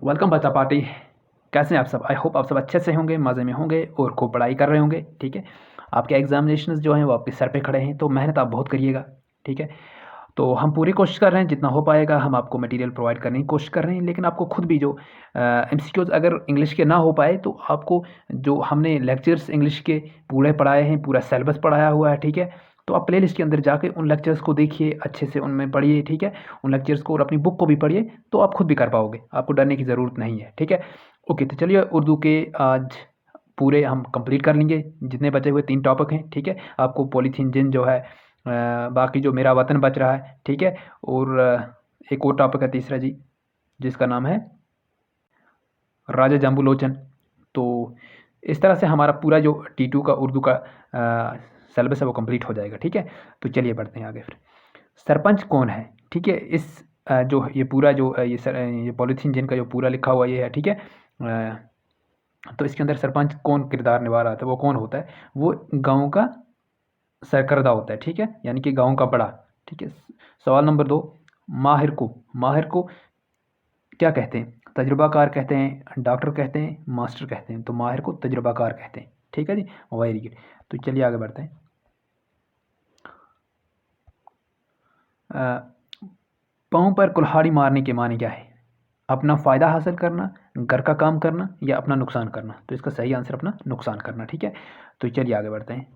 Welcome बच्चा party. कैसे हैं आप सब? आई होप आप सब अच्छे से होंगे, मज़े में होंगे और खूब पढ़ाई कर रहे होंगे। ठीक है, आपके एग्जामिनेशंस जो हैं वो आपके सर पे खड़े हैं, तो मेहनत आप बहुत करिएगा। ठीक है, तो हम पूरी कोशिश कर रहे हैं, जितना हो पाएगा हम आपको मटेरियल प्रोवाइड करने की कोशिश कर रहे हैं। लेकिन आपको खुद भी जो एमसीक्यूज अगर इंग्लिश के ना हो पाए तो आपको जो हमने लेक्चर्स इंग्लिश के पूरे पढ़ाए हैं, पूरा सिलेबस पढ़ाया हुआ है। ठीक है, तो आप प्ले लिस्ट के अंदर जाके उन लेक्चर्स को देखिए, अच्छे से उनमें पढ़िए। ठीक है, उन लेक्चर्स को और अपनी बुक को भी पढ़िए, तो आप खुद भी कर पाओगे, आपको डरने की ज़रूरत नहीं है। ठीक है, ओके, तो चलिए उर्दू के आज पूरे हम कंप्लीट कर लेंगे, जितने बचे हुए 3 टॉपिक हैं। ठीक है, आपको पॉलीथीन जिन जो है, बाकी जो मेरा वतन बच रहा है। ठीक है, और एक और टॉपिक है तीसरा जी, जिसका नाम है राजा जम्बू लोचन। तो इस तरह से हमारा पूरा जो T2 का उर्दू का सिलेबस है वो कंप्लीट हो जाएगा। ठीक है, तो चलिए बढ़ते हैं आगे। फिर सरपंच कौन है? ठीक है, इस जो ये पूरा जो ये पॉलीथीन जिन का जो पूरा लिखा हुआ ये है। ठीक है, तो इसके अंदर सरपंच कौन किरदार निभा रहा था, वो कौन होता है? वो गाँव का सरकर्दा होता है। ठीक है, यानी कि गाँव का बड़ा। ठीक है, सवाल नंबर 2, माहिर को क्या कहते हैं? तजुर्बाकार कहते हैं, डॉक्टर कहते हैं, मास्टर कहते हैं। तो माहिर को तजुर्बाकार कहते हैं। ठीक है जी, वेरी गुड। तो चलिए आगे बढ़ते हैं। पाँव पर कुल्हाड़ी मारने के माने क्या है? अपना फ़ायदा हासिल करना, घर का काम करना, या अपना नुकसान करना। तो इसका सही आंसर अपना नुकसान करना। ठीक है, तो चलिए आगे बढ़ते हैं।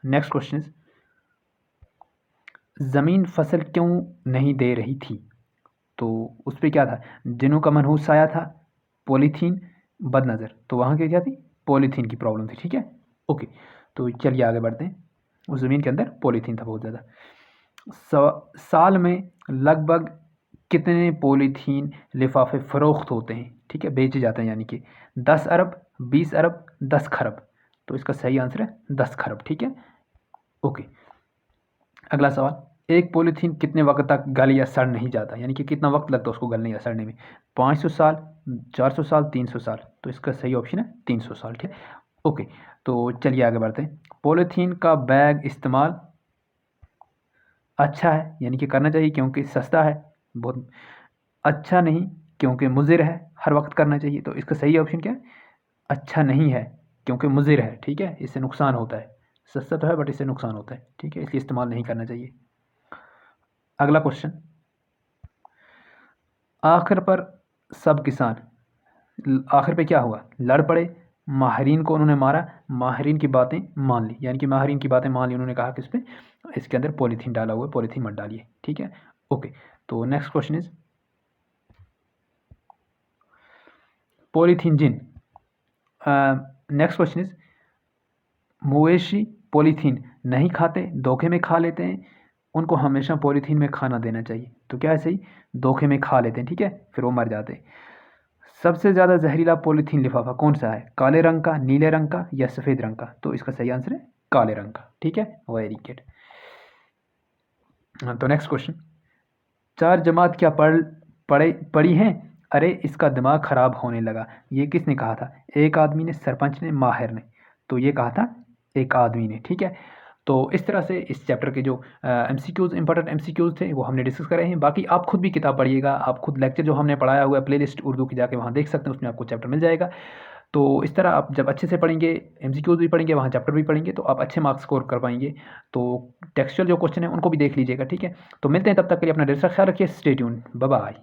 नेक्स्ट क्वेश्चन इज, ज़मीन फसल क्यों नहीं दे रही थी? तो उस पर क्या था? जिनों का मनहूस साया था, पॉलीथीन, बदनज़र। तो वहाँ की क्या थी? पॉलीथीन की प्रॉब्लम थी। ठीक है, ओके, तो चलिए आगे बढ़ते हैं। उस ज़मीन के अंदर पॉलीथीन था बहुत ज़्यादा। साल में लगभग कितने पॉलीथीन लिफाफे फ़रोख्त होते हैं? ठीक है, बेचे जाते हैं, यानी कि 10 अरब, 20 अरब, 10 खरब। तो इसका सही आंसर है 10 खरब। ठीक है, ओके। अगला सवाल, एक पॉलीथीन कितने वक्त तक गल या सड़ नहीं जाता? यानी कि कितना वक्त लगता है उसको गलने या सड़ने में? 500 साल, 400 साल, 300 साल। तो इसका सही ऑप्शन है 300 साल। ठीक है, ओके, तो चलिए आगे बढ़ते हैं। पॉलीथीन का बैग इस्तेमाल अच्छा है, यानी कि करना चाहिए क्योंकि सस्ता है बहुत। अच्छा नहीं, क्योंकि मुज़िर है, हर वक्त करना चाहिए। तो इसका सही ऑप्शन क्या है? अच्छा नहीं है क्योंकि मुज़िर है। ठीक है, इससे नुकसान होता है। सस्ता तो है बट इससे नुकसान होता है। ठीक है, इसलिए इस्तेमाल नहीं करना चाहिए। अगला क्वेश्चन, आखिर पर सब किसान, आखिर पे क्या हुआ? लड़ पड़े, माहिरीन को उन्होंने मारा, माहिरीन की बातें मान ली। यानी कि माहिरीन की बातें मान ली, उन्होंने कहा कि इस पे इसके अंदर पॉलीथीन डाला हुआ है, पॉलीथीन मत डालिए। ठीक है, ओके, तो नेक्स्ट क्वेश्चन इज, पॉलीथीन जिन, नेक्स्ट क्वेश्चन इज, मवेशी पॉलीथीन नहीं खाते, धोखे में खा लेते हैं, उनको हमेशा पॉलीथीन में खाना देना चाहिए। तो क्या है सही? धोखे में खा लेते हैं। ठीक है, फिर वो मर जाते हैं। सबसे ज़्यादा जहरीला पॉलीथीन लिफाफा कौन सा है? काले रंग का, नीले रंग का, या सफ़ेद रंग का? तो इसका सही आंसर है काले रंग का। ठीक है, वेरी गुड। तो नेक्स्ट क्वेश्चन, चार जमात क्या पढ़ी हैं? अरे इसका दिमाग ख़राब होने लगा, ये किसने कहा था? एक आदमी ने, सरपंच ने, माहिर ने? तो ये कहा था एक आदमी ने। ठीक है, तो इस तरह से इस चैप्टर के जो एमसीक्यूज़, इंपॉर्टेंट एमसीक्यूज़ थे वो हमने डिस्कस करे हैं। बाकी आप खुद भी किताब पढ़िएगा, आप खुद लेक्चर जो हमने पढ़ाया हुआ है प्लेलिस्ट उर्दू की जाके वहाँ देख सकते हैं, उसमें आपको चैप्टर मिल जाएगा। तो इस तरह आप जब अच्छे से पढ़ेंगे, एमसीक्यूज़ भी पढ़ेंगे, वहाँ चैप्टर भी पढ़ेंगे, तो आप अच्छे मार्क्स स्कोर कर पाएंगे। तो टेक्सचुअल जो क्वेश्चन है उनको भी देख लीजिएगा। ठीक है, तो मिलते हैं, तब तक के लिए अपना ढेर सारा ख्याल रखिए। Stay tuned, bye bye.